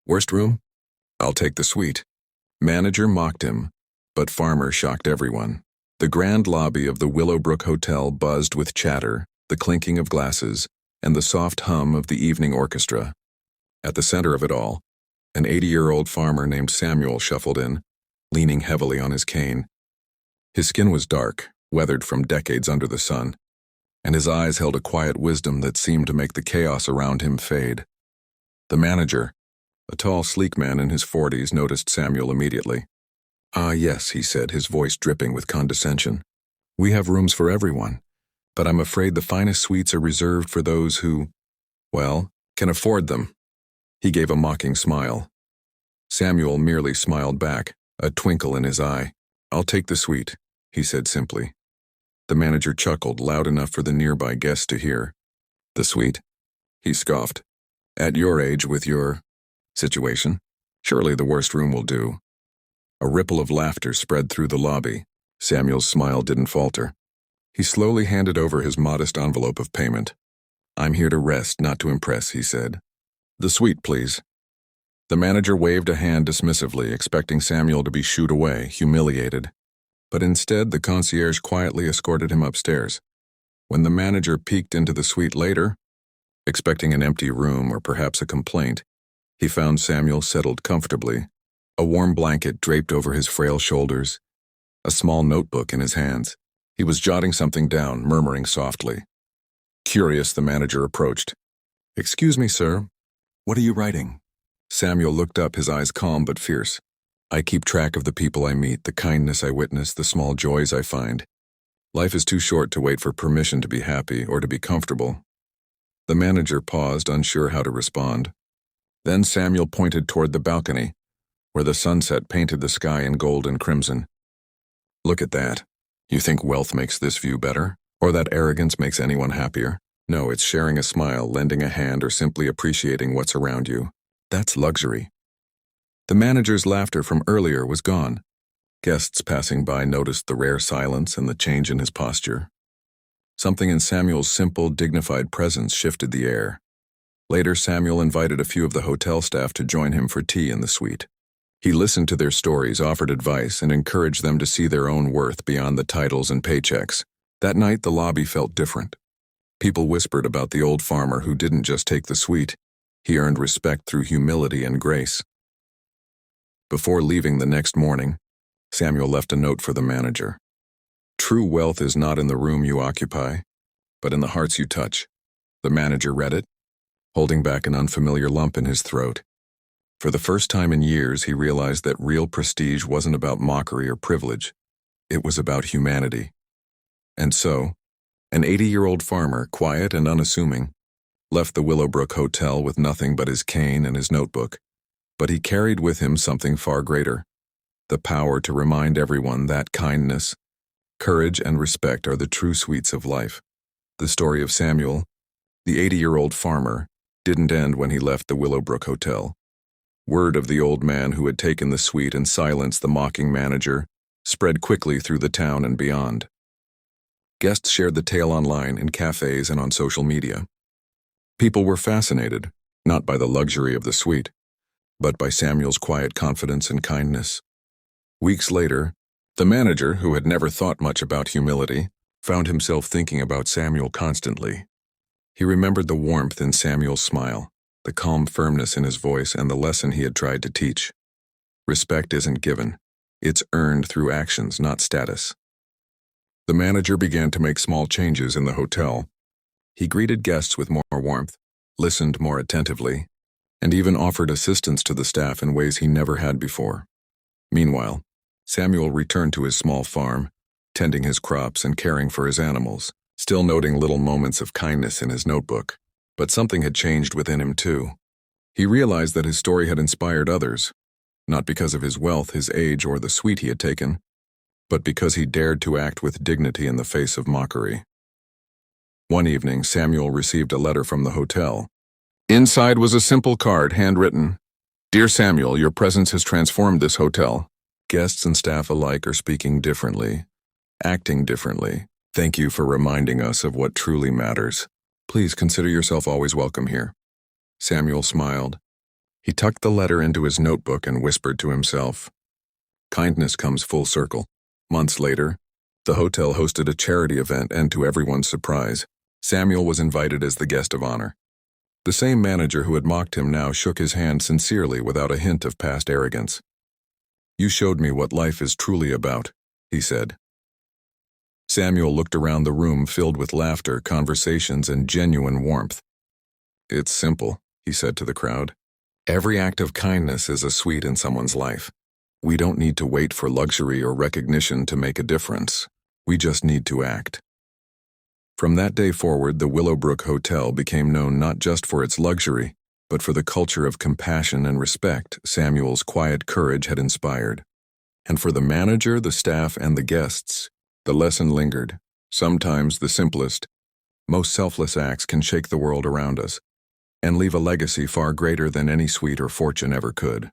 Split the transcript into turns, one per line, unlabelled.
Worst room? I'll take the suite. Manager mocked him, but Farmer shocked everyone. The grand lobby of the Willowbrook Hotel buzzed with chatter, the clinking of glasses, and the soft hum of the evening orchestra. At the center of it all, an 80-year-old farmer named Samuel shuffled in, leaning heavily on his cane. His skin was dark, weathered from decades under the sun, and his eyes held a quiet wisdom that seemed to make the chaos around him fade. The manager, a tall, sleek man in his 40s, noticed Samuel immediately. "Ah, yes," he said, his voice dripping with condescension. "We have rooms for everyone, but I'm afraid the finest suites are reserved for those who, well, can afford them." He gave a mocking smile. Samuel merely smiled back, a twinkle in his eye. "I'll take the suite," he said simply. The manager chuckled loud enough for the nearby guests to hear. "The suite?" he scoffed. "At your age, with your situation, surely the worst room will do." A ripple of laughter spread through the lobby. Samuel's smile didn't falter. He slowly handed over his modest envelope of payment. "I'm here to rest, not to impress," he said. "The suite, please." The manager waved a hand dismissively, expecting Samuel to be shooed away, humiliated. But instead, the concierge quietly escorted him upstairs. When the manager peeked into the suite later, expecting an empty room or perhaps a complaint, he found Samuel settled comfortably, a warm blanket draped over his frail shoulders, a small notebook in his hands. He was jotting something down, murmuring softly. Curious, the manager approached. "Excuse me, sir. What are you writing?" Samuel looked up, his eyes calm but fierce. "I keep track of the people I meet, the kindness I witness, the small joys I find. Life is too short to wait for permission to be happy or to be comfortable." The manager paused, unsure how to respond. Then Samuel pointed toward the balcony, where the sunset painted the sky in gold and crimson. "Look at that. You think wealth makes this view better? Or that arrogance makes anyone happier? No, it's sharing a smile, lending a hand, or simply appreciating what's around you. That's luxury." The manager's laughter from earlier was gone. Guests passing by noticed the rare silence and the change in his posture. Something in Samuel's simple, dignified presence shifted the air. Later, Samuel invited a few of the hotel staff to join him for tea in the suite. He listened to their stories, offered advice, and encouraged them to see their own worth beyond the titles and paychecks. That night, the lobby felt different. People whispered about the old farmer who didn't just take the suite. He earned respect through humility and grace. Before leaving the next morning, Samuel left a note for the manager. "True wealth is not in the room you occupy, but in the hearts you touch." The manager read it, holding back an unfamiliar lump in his throat. For the first time in years, he realized that real prestige wasn't about mockery or privilege. It was about humanity. And so, an 80-year-old farmer, quiet and unassuming, left the Willowbrook Hotel with nothing but his cane and his notebook. But he carried with him something far greater, the power to remind everyone that kindness, courage, and respect are the true sweets of life. The story of Samuel, the 80-year-old farmer, didn't end when he left the Willowbrook Hotel. Word of the old man who had taken the suite and silenced the mocking manager spread quickly through the town and beyond. Guests shared the tale online, in cafes, and on social media. People were fascinated, not by the luxury of the suite, but by Samuel's quiet confidence and kindness. Weeks later, the manager, who had never thought much about humility, found himself thinking about Samuel constantly. He remembered the warmth in Samuel's smile, the calm firmness in his voice, and the lesson he had tried to teach. Respect isn't given. It's earned through actions, not status. The manager began to make small changes in the hotel. He greeted guests with more warmth, listened more attentively, and even offered assistance to the staff in ways he never had before. Meanwhile, Samuel returned to his small farm, tending his crops and caring for his animals, still noting little moments of kindness in his notebook. But something had changed within him too. He realized that his story had inspired others, not because of his wealth, his age, or the suite he had taken, but because he dared to act with dignity in the face of mockery. One evening, Samuel received a letter from the hotel. Inside was a simple card, handwritten. "Dear Samuel, your presence has transformed this hotel. Guests and staff alike are speaking differently, acting differently. Thank you for reminding us of what truly matters. Please consider yourself always welcome here." Samuel smiled. He tucked the letter into his notebook and whispered to himself. Kindness comes full circle. Months later, the hotel hosted a charity event, and to everyone's surprise, Samuel was invited as the guest of honor. The same manager who had mocked him now shook his hand sincerely without a hint of past arrogance. "You showed me what life is truly about," he said. Samuel looked around the room filled with laughter, conversations, and genuine warmth. "It's simple," he said to the crowd. "Every act of kindness is a sweet in someone's life. We don't need to wait for luxury or recognition to make a difference. We just need to act." From that day forward, the Willowbrook Hotel became known not just for its luxury, but for the culture of compassion and respect Samuel's quiet courage had inspired. And for the manager, the staff, and the guests, the lesson lingered. Sometimes the simplest, most selfless acts can shake the world around us and leave a legacy far greater than any sweet or fortune ever could.